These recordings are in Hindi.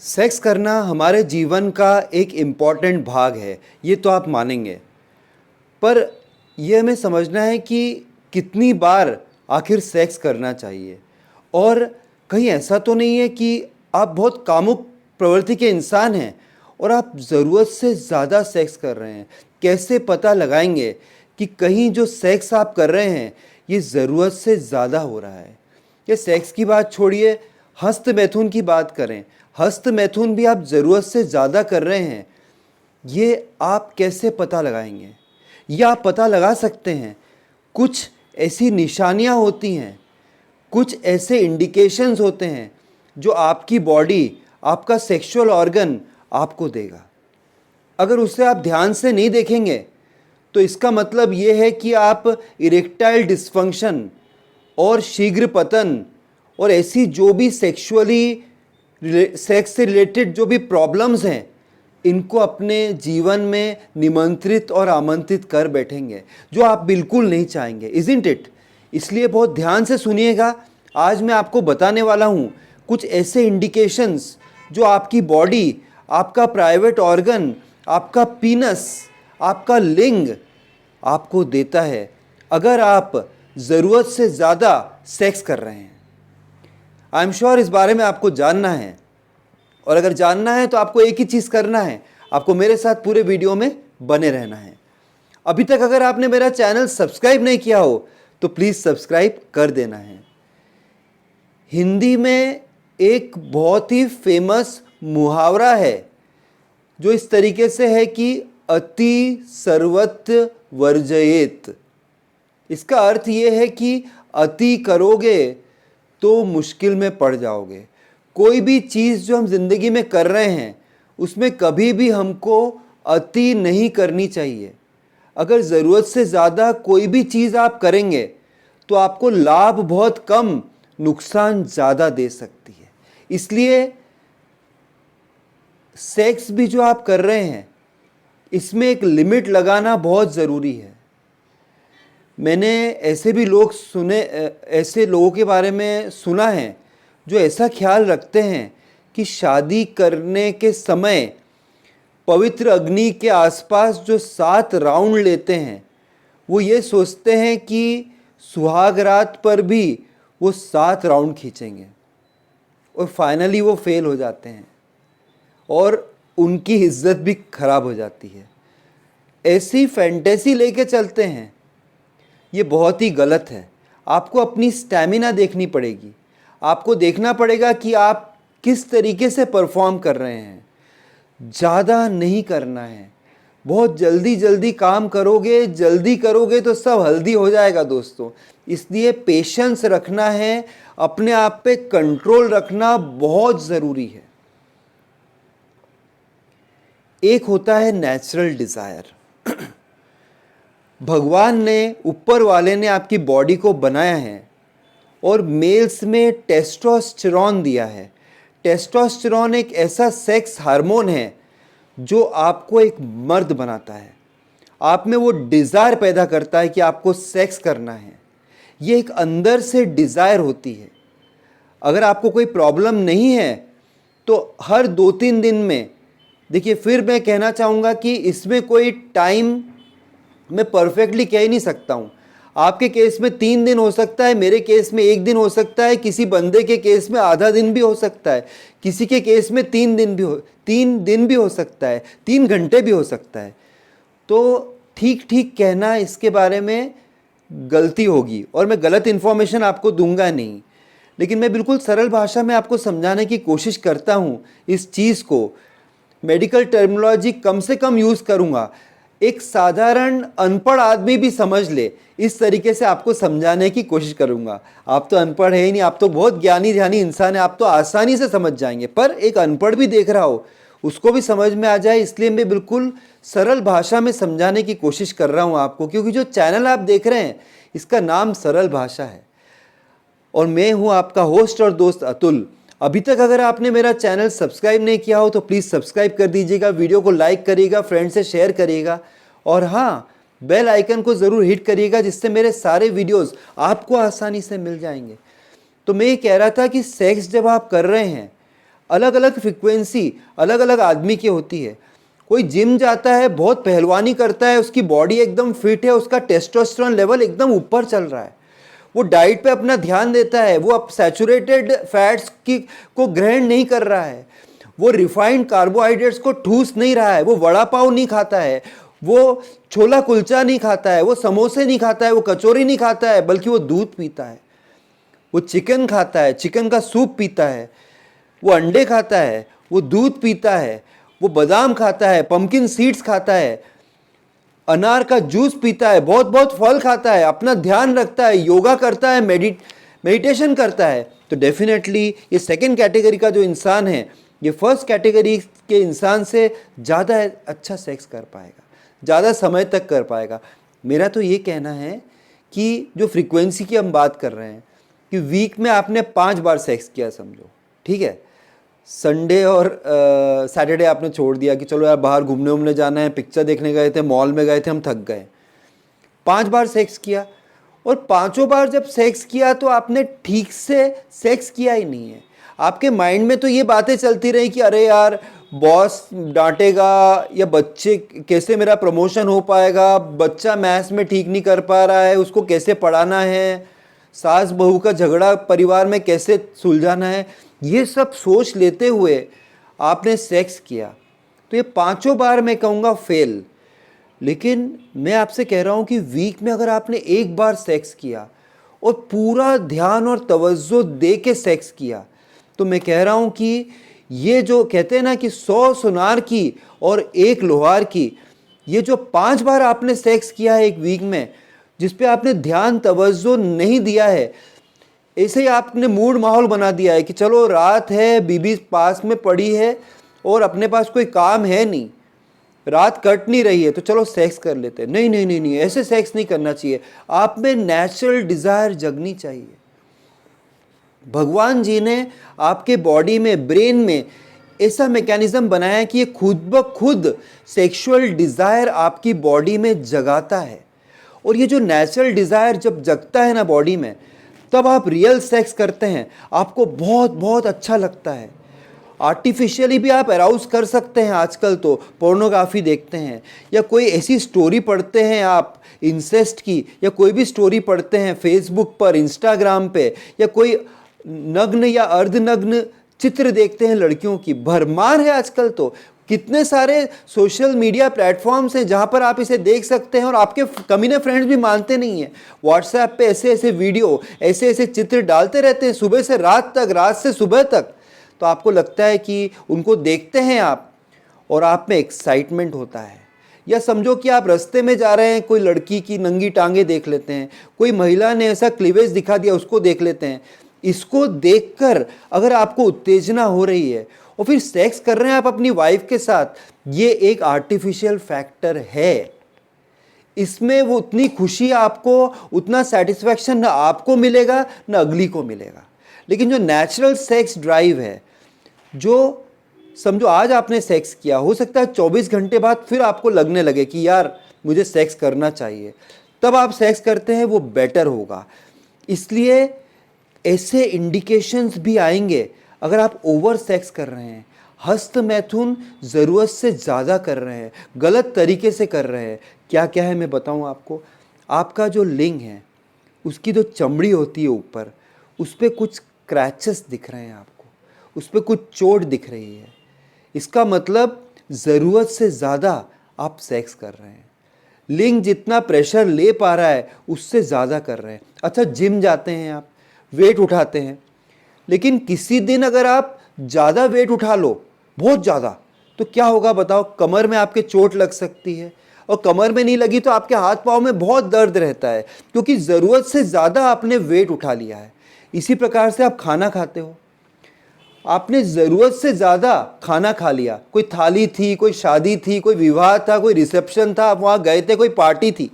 सेक्स करना हमारे जीवन का एक इम्पॉर्टेंट भाग है, ये तो आप मानेंगे। पर यह हमें समझना है कि कितनी बार आखिर सेक्स करना चाहिए। और कहीं ऐसा तो नहीं है कि आप बहुत कामुक प्रवृत्ति के इंसान हैं और आप ज़रूरत से ज़्यादा सेक्स कर रहे हैं। कैसे पता लगाएंगे कि कहीं जो सेक्स आप कर रहे हैं ये ज़रूरत से ज़्यादा हो रहा है। ये सेक्स की बात छोड़िए, हस्त मैथुन की बात करें। हस्त मैथुन भी आप ज़रूरत से ज़्यादा कर रहे हैं, ये आप कैसे पता लगाएंगे? या आप पता लगा सकते हैं। कुछ ऐसी निशानियां होती हैं, कुछ ऐसे इंडिकेशंस होते हैं जो आपकी बॉडी, आपका सेक्सुअल ऑर्गन आपको देगा। अगर उसे आप ध्यान से नहीं देखेंगे तो इसका मतलब ये है कि आप इरेक्टाइल डिस्फंक्शन और शीघ्र पतन और ऐसी जो भी सेक्स से रिलेटेड जो भी प्रॉब्लम्स हैं इनको अपने जीवन में निमंत्रित और आमंत्रित कर बैठेंगे, जो आप बिल्कुल नहीं चाहेंगे, इज़न्ट इट? इसलिए बहुत ध्यान से सुनिएगा। आज मैं आपको बताने वाला हूँ कुछ ऐसे इंडिकेशंस जो आपकी बॉडी, आपका प्राइवेट ऑर्गन, आपका पीनस, आपका लिंग आपको देता है अगर आप ज़रूरत से ज़्यादा सेक्स कर रहे हैं। आई एम श्योर इस बारे में आपको जानना है, और अगर जानना है तो आपको एक ही चीज़ करना है, आपको मेरे साथ पूरे वीडियो में बने रहना है। अभी तक अगर आपने मेरा चैनल सब्सक्राइब नहीं किया हो तो प्लीज़ सब्सक्राइब कर देना है। हिंदी में एक बहुत ही फेमस मुहावरा है जो इस तरीके से है कि अति सर्वत्र वर्जयेत। इसका अर्थ ये है कि अति करोगे तो मुश्किल में पड़ जाओगे। कोई भी चीज़ जो हम ज़िंदगी में कर रहे हैं उसमें कभी भी हमको अति नहीं करनी चाहिए। अगर ज़रूरत से ज़्यादा कोई भी चीज़ आप करेंगे तो आपको लाभ बहुत कम, नुकसान ज़्यादा दे सकती है। इसलिए सेक्स भी जो आप कर रहे हैं इसमें एक लिमिट लगाना बहुत ज़रूरी है। मैंने ऐसे भी लोग सुने, ऐसे लोगों के बारे में सुना है जो ऐसा ख्याल रखते हैं कि शादी करने के समय पवित्र अग्नि के आसपास जो 7 राउंड लेते हैं वो ये सोचते हैं कि सुहाग रात पर भी वो 7 राउंड खींचेंगे, और फाइनली वो फेल हो जाते हैं और उनकी इज्जत भी खराब हो जाती है। ऐसी फैंटेसी लेके चलते हैं, ये बहुत ही गलत है। आपको अपनी स्टैमिना देखनी पड़ेगी, आपको देखना पड़ेगा कि आप किस तरीके से परफॉर्म कर रहे हैं। ज़्यादा नहीं करना है। बहुत जल्दी जल्दी काम करोगे, जल्दी करोगे तो सब हल्दी हो जाएगा दोस्तों। इसलिए पेशेंस रखना है, अपने आप पे कंट्रोल रखना बहुत ज़रूरी है। एक होता है नेचुरल डिज़ायर। भगवान ने, ऊपर वाले ने आपकी बॉडी को बनाया है और मेल्स में टेस्टोस्टेरॉन दिया है। टेस्टोस्टेरॉन एक ऐसा सेक्स हार्मोन है जो आपको एक मर्द बनाता है। आप में वो डिज़ायर पैदा करता है कि आपको सेक्स करना है। ये एक अंदर से डिज़ायर होती है। अगर आपको कोई प्रॉब्लम नहीं है तो हर 2-3 दिन में, देखिए फिर मैं कहना चाहूँगा कि इसमें कोई टाइम मैं परफेक्टली कह ही नहीं सकता हूँ। आपके केस में 3 दिन हो सकता है, मेरे केस में 1 दिन हो सकता है, किसी बंदे के केस में आधा दिन भी हो सकता है, किसी के केस में 3 दिन भी हो सकता है, 3 घंटे भी हो सकता है। तो ठीक ठीक कहना इसके बारे में गलती होगी और मैं गलत इन्फॉर्मेशन आपको दूंगा नहीं, लेकिन मैं बिल्कुल सरल भाषा में आपको समझाने की कोशिश करता हूँ। इस चीज़ को मेडिकल टर्मिनोलॉजी कम से कम यूज़ करूँगा, एक साधारण अनपढ़ आदमी भी समझ ले इस तरीके से आपको समझाने की कोशिश करूंगा। आप तो अनपढ़ है ही नहीं, आप तो बहुत ज्ञानी ध्यानी इंसान है, आप तो आसानी से समझ जाएंगे। पर एक अनपढ़ भी देख रहा हो उसको भी समझ में आ जाए, इसलिए मैं बिल्कुल सरल भाषा में समझाने की कोशिश कर रहा हूँ आपको, क्योंकि जो चैनल आप देख रहे हैं इसका नाम सरल भाषा है और मैं हूँ आपका होस्ट और दोस्त अतुल। अभी तक अगर आपने मेरा चैनल सब्सक्राइब नहीं किया हो तो प्लीज़ सब्सक्राइब कर दीजिएगा, वीडियो को लाइक करिएगा, फ्रेंड से शेयर करिएगा और हाँ, बेल आइकन को ज़रूर हिट करिएगा जिससे मेरे सारे वीडियोस आपको आसानी से मिल जाएंगे। तो मैं ये कह रहा था कि सेक्स जब आप कर रहे हैं अलग अलग फ्रिक्वेंसी अलग अलग आदमी की होती है। कोई जिम जाता है, बहुत पहलवानी करता है, उसकी बॉडी एकदम फिट है, उसका टेस्टोस्टेरोन लेवल एकदम ऊपर चल रहा है, वो डाइट पे अपना ध्यान देता है, वो अब सैचुरेटेड फैट्स की को ग्रहण नहीं कर रहा है, वो रिफाइंड कार्बोहाइड्रेट्स को ठूस नहीं रहा है, वो वड़ा पाव नहीं खाता है, वो छोला कुलचा नहीं खाता है, वो समोसे नहीं खाता है, वो कचौरी नहीं खाता है, बल्कि वो दूध पीता है, वो चिकन खाता है, चिकन का सूप पीता है, वो अंडे खाता है, वो दूध पीता है, वो बादाम खाता है, पंपकिन सीड्स खाता है, अनार का जूस पीता है, बहुत बहुत फल खाता है, अपना ध्यान रखता है, योगा करता है, मेडिटेशन करता है, तो डेफिनेटली ये सेकंड कैटेगरी का जो इंसान है ये फर्स्ट कैटेगरी के इंसान से ज़्यादा अच्छा सेक्स कर पाएगा, ज़्यादा समय तक कर पाएगा। मेरा तो ये कहना है कि जो फ्रीक्वेंसी की हम बात कर रहे हैं कि वीक में आपने 5 बार सेक्स किया समझो, ठीक है, संडे और सैटरडे आपने छोड़ दिया कि चलो यार बाहर घूमने वूमने जाना है, पिक्चर देखने गए थे, मॉल में गए थे, हम थक गए, 5 बार सेक्स किया, और पांचों बार जब सेक्स किया तो आपने ठीक से सेक्स किया ही नहीं है। आपके माइंड में तो ये बातें चलती रही कि अरे यार बॉस डांटेगा, या बच्चे कैसे मेरा प्रमोशन हो पाएगा, बच्चा मैथ्स में ठीक नहीं कर पा रहा है, उसको कैसे पढ़ाना है, सास बहू का झगड़ा परिवार में कैसे सुलझाना है, ये सब सोच लेते हुए आपने सेक्स किया, तो ये पांचों बार मैं कहूँगा फेल। लेकिन मैं आपसे कह रहा हूँ कि वीक में अगर आपने एक बार सेक्स किया और पूरा ध्यान और तवज्जो दे के सेक्स किया, तो मैं कह रहा हूँ कि ये जो कहते हैं ना कि 100 सुनार की और 1 लोहार की, ये जो 5 बार आपने सेक्स किया है एक वीक में, जिस पे आपने ध्यान तवज्जो नहीं दिया है, ऐसे ही आपने मूड माहौल बना दिया है कि चलो रात है, बीबी पास में पड़ी है और अपने पास कोई काम है नहीं, रात कट नहीं रही है, तो चलो सेक्स कर लेते हैं। नहीं नहीं नहीं नहीं, ऐसे सेक्स नहीं करना चाहिए। आप में नेचुरल डिज़ायर जगनी चाहिए। भगवान जी ने आपके बॉडी में, ब्रेन में ऐसा मैकेनिज्म बनाया है कि ये खुद ब खुद सेक्सुअल डिज़ायर आपकी बॉडी में जगाता है, और ये जो नेचुरल डिज़ायर जब जगता है ना बॉडी में, तब आप रियल सेक्स करते हैं, आपको बहुत बहुत अच्छा लगता है। आर्टिफिशियली भी आप अराउज कर सकते हैं। आजकल तो पोर्नोग्राफी देखते हैं, या कोई ऐसी स्टोरी पढ़ते हैं आप इंसेस्ट की, या कोई भी स्टोरी पढ़ते हैं फेसबुक पर, इंस्टाग्राम पे, या कोई नग्न या अर्धनग्न चित्र देखते हैं लड़कियों की, भरमार है आजकल तो। कितने सारे सोशल मीडिया प्लेटफॉर्म्स हैं जहाँ पर आप इसे देख सकते हैं, और आपके कमीने फ्रेंड्स भी मानते नहीं हैं। व्हाट्सएप पे ऐसे ऐसे वीडियो, ऐसे ऐसे चित्र डालते रहते हैं सुबह से रात तक, रात से सुबह तक, तो आपको लगता है कि उनको देखते हैं आप, और आप में एक्साइटमेंट होता है। या समझो कि आप रास्ते में जा रहे हैं, कोई लड़की की नंगी टांगे देख लेते हैं, कोई महिला ने ऐसा क्लीवेज दिखा दिया, उसको देख लेते हैं। इसको देखकर अगर आपको उत्तेजना हो रही है और फिर सेक्स कर रहे हैं आप अपनी वाइफ के साथ, ये एक आर्टिफिशियल फैक्टर है। इसमें वो उतनी खुशी आपको, उतना सेटिस्फैक्शन ना आपको मिलेगा ना अगली को मिलेगा। लेकिन जो नेचुरल सेक्स ड्राइव है, जो समझो आज आपने सेक्स किया, हो सकता है 24 घंटे बाद फिर आपको लगने लगे कि यार मुझे सेक्स करना चाहिए, तब आप सेक्स करते हैं, वो बेटर होगा। इसलिए ऐसे इंडिकेशंस भी आएंगे अगर आप ओवर सेक्स कर रहे हैं, हस्त मैथुन ज़रूरत से ज़्यादा कर रहे हैं, गलत तरीके से कर रहे हैं। क्या क्या है मैं बताऊं आपको। आपका जो लिंग है, उसकी जो चमड़ी होती है ऊपर, उस पर कुछ क्रैचेस दिख रहे हैं आपको, उस पर कुछ चोट दिख रही है, इसका मतलब ज़रूरत से ज़्यादा आप सेक्स कर रहे हैं। लिंग जितना प्रेशर ले पा रहा है उससे ज़्यादा कर रहे हैं। अच्छा, जिम जाते हैं आप, वेट उठाते हैं, लेकिन किसी दिन अगर आप ज़्यादा वेट उठा लो, बहुत ज़्यादा, तो क्या होगा बताओ। कमर में आपके चोट लग सकती है, और कमर में नहीं लगी तो आपके हाथ पाँव में बहुत दर्द रहता है, क्योंकि ज़रूरत से ज़्यादा आपने वेट उठा लिया है। इसी प्रकार से आप खाना खाते हो, आपने ज़रूरत से ज़्यादा खाना खा लिया। कोई थाली थी, कोई शादी थी, कोई विवाह था, कोई रिसेप्शन था, आप वहाँ गए थे, कोई पार्टी थी,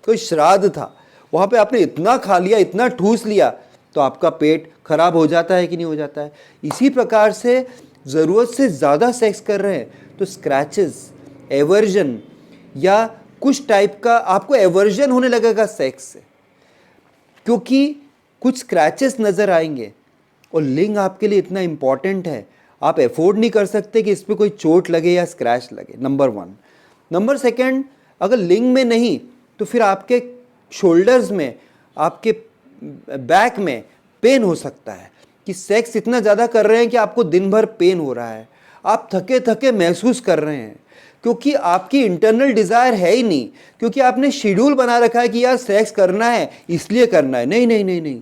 कोई श्राद्ध था, वहाँ पे आपने इतना खा लिया, इतना ठूस लिया, तो आपका पेट खराब हो जाता है कि नहीं हो जाता है। इसी प्रकार से ज़रूरत से ज़्यादा सेक्स कर रहे हैं तो स्क्रैचेस, एवर्जन, या कुछ टाइप का आपको एवर्जन होने लगेगा सेक्स से, क्योंकि कुछ स्क्रैचेस नज़र आएंगे। और लिंग आपके लिए इतना इम्पॉर्टेंट है, आप अफोर्ड नहीं कर सकते कि इस पर कोई चोट लगे या स्क्रैच लगे, नंबर 1। नंबर 2, अगर लिंग में नहीं तो फिर आपके शोल्डर्स में, आपके बैक में पेन हो सकता है कि सेक्स इतना ज़्यादा कर रहे हैं कि आपको दिन भर पेन हो रहा है, आप थके थके महसूस कर रहे हैं, क्योंकि आपकी इंटरनल डिज़ायर है ही नहीं, क्योंकि आपने शेड्यूल बना रखा है कि यार सेक्स करना है इसलिए करना है। नहीं नहीं नहीं नहीं,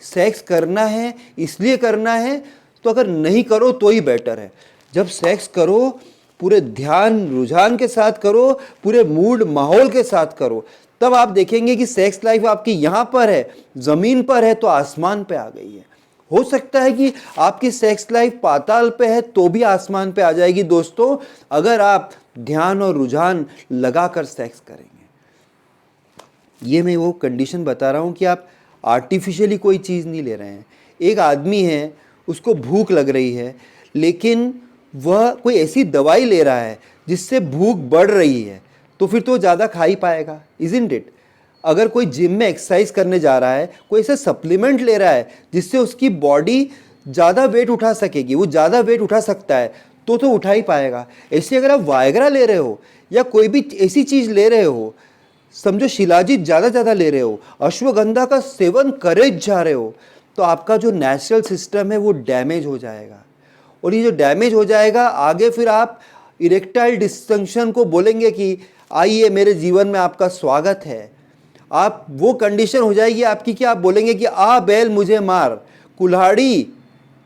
सेक्स करना है इसलिए करना है, तो अगर नहीं करो तो ही बेटर है। जब सेक्स करो पूरे ध्यान रुझान के साथ करो, पूरे मूड माहौल के साथ करो, तब आप देखेंगे कि सेक्स लाइफ आपकी यहाँ पर है, ज़मीन पर है तो आसमान पे आ गई है। हो सकता है कि आपकी सेक्स लाइफ पाताल पे है तो भी आसमान पे आ जाएगी दोस्तों, अगर आप ध्यान और रुझान लगाकर सेक्स करेंगे। ये मैं वो कंडीशन बता रहा हूँ कि आप आर्टिफिशियली कोई चीज़ नहीं ले रहे हैं। एक आदमी है, उसको भूख लग रही है, लेकिन वह कोई ऐसी दवाई ले रहा है जिससे भूख बढ़ रही है, तो फिर तो ज़्यादा खा ही पाएगा, इज़न्ट इट। अगर कोई जिम में एक्सरसाइज करने जा रहा है, कोई ऐसा सप्लीमेंट ले रहा है जिससे उसकी बॉडी ज़्यादा वेट उठा सकेगी, वो ज़्यादा वेट उठा सकता है, तो उठा ही पाएगा। ऐसे अगर आप वायग्रा ले रहे हो या कोई भी ऐसी चीज़ ले रहे हो, समझो शिलाजीत ज़्यादा ले रहे हो, अश्वगंधा का सेवन करे जा रहे हो, तो आपका जो नेचुरल सिस्टम है वो डैमेज हो जाएगा। और ये जो डैमेज हो जाएगा, आगे फिर आप इरेक्टाइल डिस्फंक्शन को बोलेंगे कि आइए मेरे जीवन में आपका स्वागत है। आप वो कंडीशन हो जाएगी आपकी कि आप बोलेंगे कि आ बैल मुझे मार, कुल्हाड़ी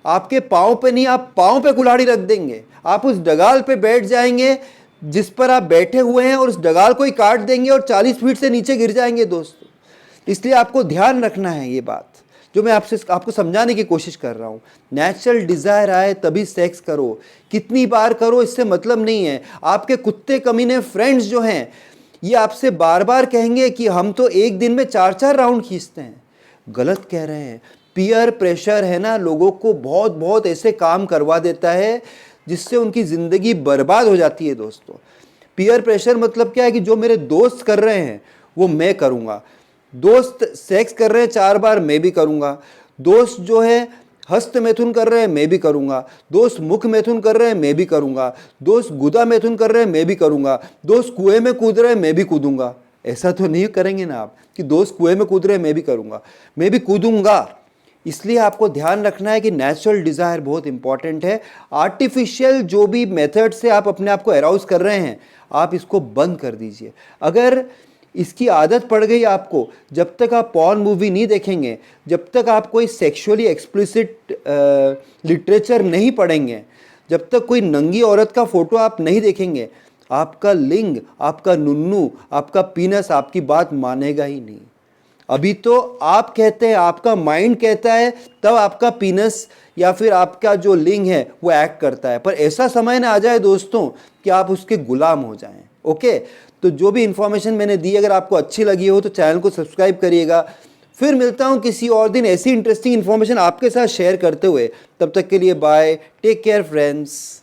आपके पाँव पे नहीं, आप पाँव पे कुल्हाड़ी रख देंगे, आप उस डगाल पे बैठ जाएंगे जिस पर आप बैठे हुए हैं, और उस डगाल को ही काट देंगे और 40 फीट से नीचे गिर जाएंगे दोस्तों। इसलिए आपको ध्यान रखना है ये बात जो मैं आपको समझाने की कोशिश कर रहा हूँ। नेचुरल डिज़ायर आए तभी सेक्स करो, कितनी बार करो इससे मतलब नहीं है। आपके कुत्ते कमीने फ्रेंड्स जो हैं, ये आपसे बार बार कहेंगे कि हम तो एक दिन में 4-4 राउंड खींचते हैं, गलत कह रहे हैं। पीयर प्रेशर है ना, लोगों को बहुत ऐसे काम करवा देता है जिससे उनकी ज़िंदगी बर्बाद हो जाती है दोस्तों। पीयर प्रेशर मतलब क्या है कि जो मेरे दोस्त कर रहे हैं वो मैं करूँगा, दोस्त सेक्स कर रहे हैं 4 बार मैं भी करूँगा, दोस्त जो है हस्त मैथुन कर रहे हैं मैं भी करूँगा, दोस्त मुख मैथुन कर रहे हैं मैं भी करूँगा, दोस्त गुदा मैथुन कर रहे हैं मैं भी करूँगा, दोस्त कुएं में कूद रहे हैं मैं भी कूदूँगा। ऐसा तो नहीं करेंगे ना आप कि दोस्त कुएं में कूद रहे हैं मैं भी करूँगा, मैं भी कूदूँगा। इसलिए आपको ध्यान रखना है कि नेचुरल डिज़ायर बहुत इंपॉर्टेंट है। आर्टिफिशियल जो भी मेथड से आप अपने आप को अराउज कर रहे हैं, आप इसको बंद कर दीजिए। अगर इसकी आदत पड़ गई आपको, जब तक आप पॉर्न मूवी नहीं देखेंगे, जब तक आप कोई सेक्सुअली एक्सप्लिसिट लिटरेचर नहीं पढ़ेंगे, जब तक कोई नंगी औरत का फोटो आप नहीं देखेंगे, आपका लिंग, आपका नुन्नू, आपका पीनस आपकी बात मानेगा ही नहीं। अभी तो आप कहते हैं, आपका माइंड कहता है, तब आपका पीनस या फिर आपका जो लिंग है वो एक्ट करता है। पर ऐसा समय ना आ जाए दोस्तों कि आप उसके गुलाम हो जाएं। ओके, तो जो भी इंफॉर्मेशन मैंने दी, अगर आपको अच्छी लगी हो तो चैनल को सब्सक्राइब करिएगा। फिर मिलता हूँ किसी और दिन ऐसी इंटरेस्टिंग इन्फॉर्मेशन आपके साथ शेयर करते हुए। तब तक के लिए बाय, टेक केयर फ्रेंड्स।